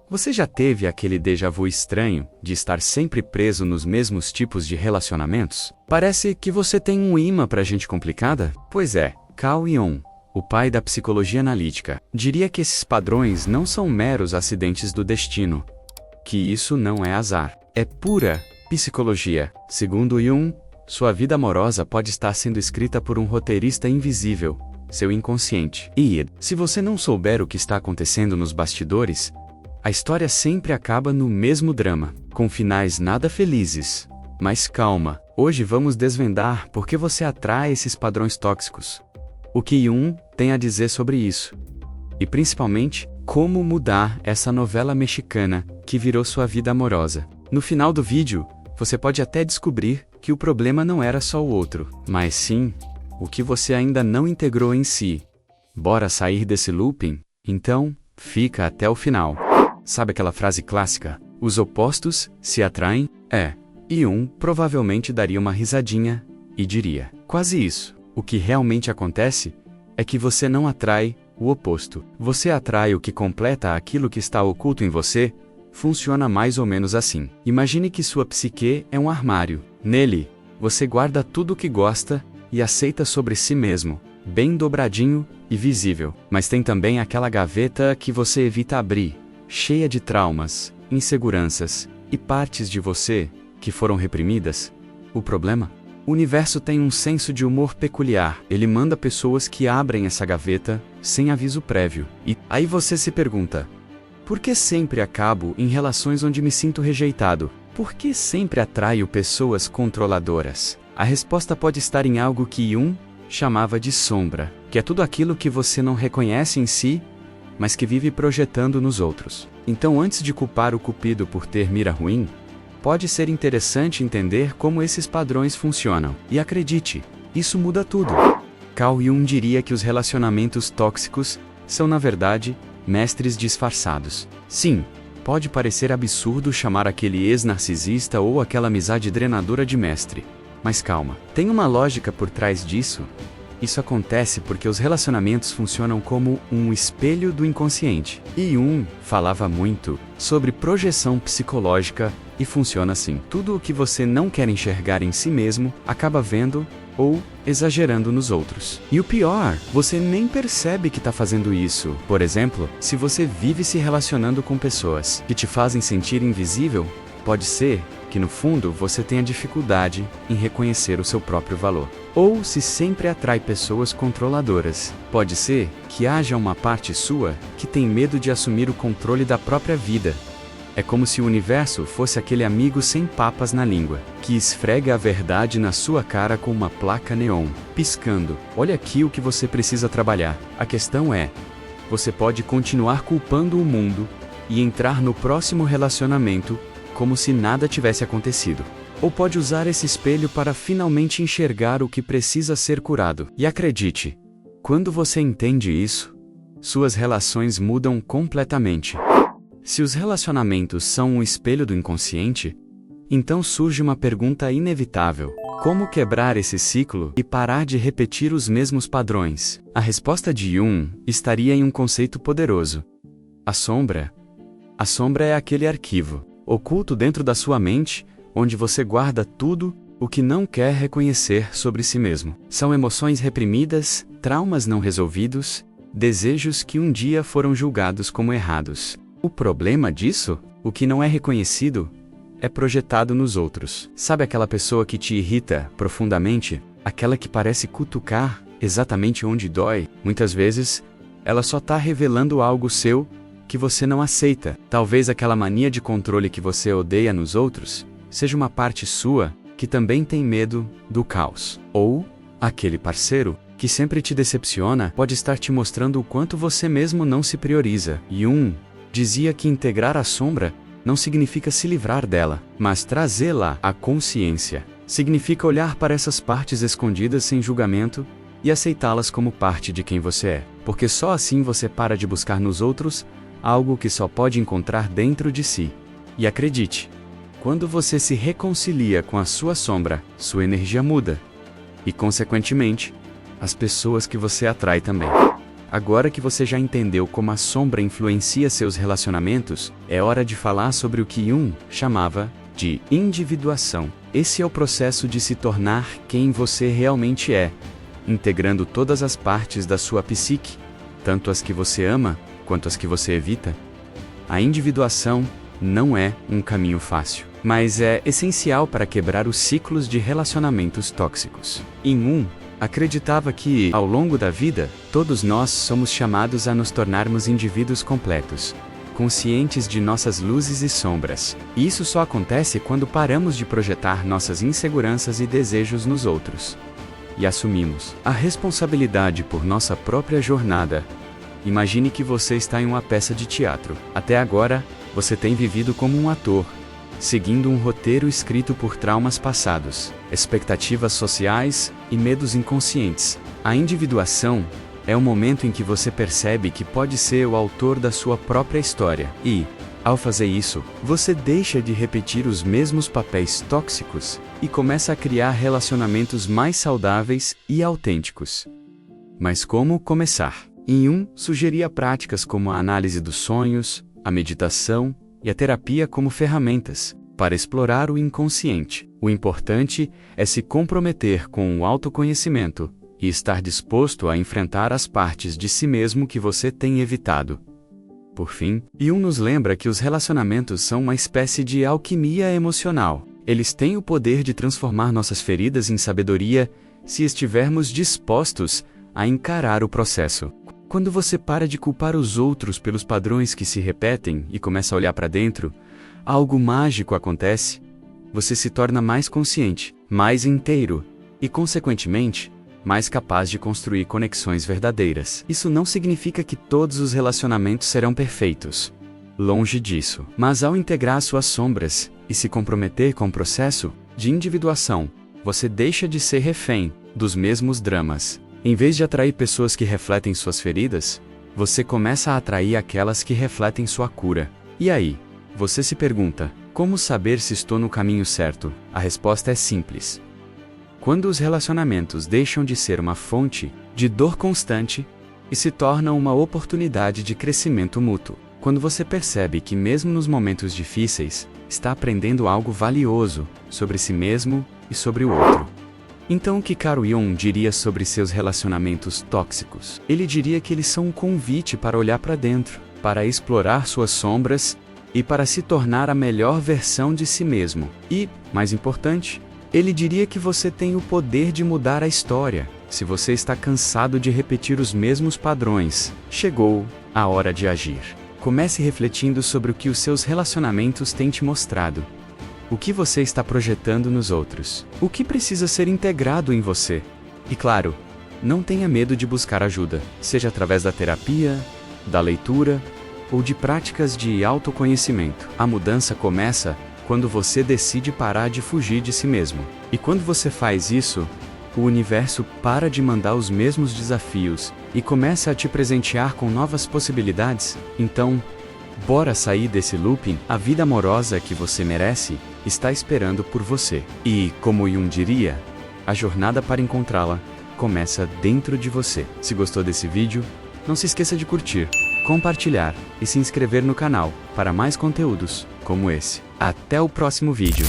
Você já teve aquele déjà vu estranho de estar sempre preso nos mesmos tipos de relacionamentos? Parece que você tem um imã para gente complicada? Pois é, Carl Jung, o pai da psicologia analítica, diria que esses padrões não são meros acidentes do destino, que isso não é azar, é pura psicologia. Segundo Jung, sua vida amorosa pode estar sendo escrita por um roteirista invisível, seu inconsciente. E, se você não souber o que está acontecendo nos bastidores, a história sempre acaba no mesmo drama, com finais nada felizes. Mas calma, hoje vamos desvendar por que você atrai esses padrões tóxicos, o que Jung tem a dizer sobre isso, e principalmente, como mudar essa novela mexicana que virou sua vida amorosa. No final do vídeo, você pode até descobrir que o problema não era só o outro, mas sim o que você ainda não integrou em si. Bora sair desse looping? Então, fica até o final. Sabe aquela frase clássica? Os opostos se atraem? E provavelmente daria uma risadinha e diria: quase isso. O que realmente acontece é que você não atrai o oposto. Você atrai o que completa aquilo que está oculto em você. Funciona mais ou menos assim. Imagine que sua psique é um armário. Nele, você guarda tudo o que gosta e aceita sobre si mesmo, bem dobradinho e visível. Mas tem também aquela gaveta que você evita abrir, cheia de traumas, inseguranças e partes de você que foram reprimidas. O problema? O universo tem um senso de humor peculiar. Ele manda pessoas que abrem essa gaveta sem aviso prévio. E aí você se pergunta: por que sempre acabo em relações onde me sinto rejeitado? Por que sempre atraio pessoas controladoras? A resposta pode estar em algo que Jung chamava de sombra, que é tudo aquilo que você não reconhece em si, mas que vive projetando nos outros. Então, antes de culpar o cupido por ter mira ruim, pode ser interessante entender como esses padrões funcionam. E acredite, isso muda tudo. Carl Jung diria que os relacionamentos tóxicos são, na verdade, mestres disfarçados. Sim, pode parecer absurdo chamar aquele ex-narcisista ou aquela amizade drenadora de mestre. Mas calma, tem uma lógica por trás disso. Isso acontece porque os relacionamentos funcionam como um espelho do inconsciente. E Jung falava muito sobre projeção psicológica e funciona assim. Tudo o que você não quer enxergar em si mesmo, acaba vendo ou exagerando nos outros. E o pior, você nem percebe que está fazendo isso. Por exemplo, se você vive se relacionando com pessoas que te fazem sentir invisível, pode ser que no fundo você tenha dificuldade em reconhecer o seu próprio valor. Ou se sempre atrai pessoas controladoras, pode ser que haja uma parte sua que tem medo de assumir o controle da própria vida. É como se o universo fosse aquele amigo sem papas na língua, que esfrega a verdade na sua cara com uma placa neon, piscando: olha aqui o que você precisa trabalhar. A questão é, você pode continuar culpando o mundo e entrar no próximo relacionamento como se nada tivesse acontecido. Ou pode usar esse espelho para finalmente enxergar o que precisa ser curado. E acredite, quando você entende isso, suas relações mudam completamente. Se os relacionamentos são um espelho do inconsciente, então surge uma pergunta inevitável: como quebrar esse ciclo e parar de repetir os mesmos padrões? A resposta de Jung estaria em um conceito poderoso: a sombra. A sombra é aquele arquivo oculto dentro da sua mente, onde você guarda tudo o que não quer reconhecer sobre si mesmo. São emoções reprimidas, traumas não resolvidos, desejos que um dia foram julgados como errados. O problema disso, o que não é reconhecido, é projetado nos outros. Sabe aquela pessoa que te irrita profundamente? Aquela que parece cutucar exatamente onde dói? Muitas vezes, ela só está revelando algo seu que você não aceita. Talvez aquela mania de controle que você odeia nos outros seja uma parte sua que também tem medo do caos. Ou aquele parceiro que sempre te decepciona pode estar te mostrando o quanto você mesmo não se prioriza. Jung dizia que integrar a sombra não significa se livrar dela, mas trazê-la à consciência. Significa olhar para essas partes escondidas sem julgamento e aceitá-las como parte de quem você é. Porque só assim você para de buscar nos outros algo que só pode encontrar dentro de si. E acredite, quando você se reconcilia com a sua sombra, sua energia muda. E, consequentemente, as pessoas que você atrai também. Agora que você já entendeu como a sombra influencia seus relacionamentos, é hora de falar sobre o que Jung chamava de individuação. Esse é o processo de se tornar quem você realmente é, integrando todas as partes da sua psique, tanto as que você ama quanto as que você evita. A individuação não é um caminho fácil, mas é essencial para quebrar os ciclos de relacionamentos tóxicos. Jung acreditava que, ao longo da vida, todos nós somos chamados a nos tornarmos indivíduos completos, conscientes de nossas luzes e sombras. E isso só acontece quando paramos de projetar nossas inseguranças e desejos nos outros e assumimos a responsabilidade por nossa própria jornada. Imagine que você está em uma peça de teatro. Até agora, você tem vivido como um ator, seguindo um roteiro escrito por traumas passados, expectativas sociais e medos inconscientes. A individuação é o momento em que você percebe que pode ser o autor da sua própria história. E, ao fazer isso, você deixa de repetir os mesmos papéis tóxicos e começa a criar relacionamentos mais saudáveis e autênticos. Mas como começar? Jung sugeria práticas como a análise dos sonhos, a meditação e a terapia como ferramentas para explorar o inconsciente. O importante é se comprometer com o autoconhecimento e estar disposto a enfrentar as partes de si mesmo que você tem evitado. Por fim, Jung nos lembra que os relacionamentos são uma espécie de alquimia emocional. Eles têm o poder de transformar nossas feridas em sabedoria se estivermos dispostos a encarar o processo. Quando você para de culpar os outros pelos padrões que se repetem e começa a olhar para dentro, algo mágico acontece. Você se torna mais consciente, mais inteiro e, consequentemente, mais capaz de construir conexões verdadeiras. Isso não significa que todos os relacionamentos serão perfeitos. Longe disso. Mas ao integrar suas sombras e se comprometer com o processo de individuação, você deixa de ser refém dos mesmos dramas. Em vez de atrair pessoas que refletem suas feridas, você começa a atrair aquelas que refletem sua cura. E aí, você se pergunta, como saber se estou no caminho certo? A resposta é simples. Quando os relacionamentos deixam de ser uma fonte de dor constante e se tornam uma oportunidade de crescimento mútuo. Quando você percebe que mesmo nos momentos difíceis, está aprendendo algo valioso sobre si mesmo e sobre o outro. Então o que Carl Jung diria sobre seus relacionamentos tóxicos? Ele diria que eles são um convite para olhar para dentro, para explorar suas sombras e para se tornar a melhor versão de si mesmo. E, mais importante, ele diria que você tem o poder de mudar a história. Se você está cansado de repetir os mesmos padrões, chegou a hora de agir. Comece refletindo sobre o que os seus relacionamentos têm te mostrado. O que você está projetando nos outros? O que precisa ser integrado em você? E claro, não tenha medo de buscar ajuda, seja através da terapia, da leitura ou de práticas de autoconhecimento. A mudança começa quando você decide parar de fugir de si mesmo. E quando você faz isso, o universo para de mandar os mesmos desafios e começa a te presentear com novas possibilidades. Então, bora sair desse looping. A vida amorosa que você merece está esperando por você. E, como Jung diria, a jornada para encontrá-la começa dentro de você. Se gostou desse vídeo, não se esqueça de curtir, compartilhar e se inscrever no canal para mais conteúdos como esse. Até o próximo vídeo.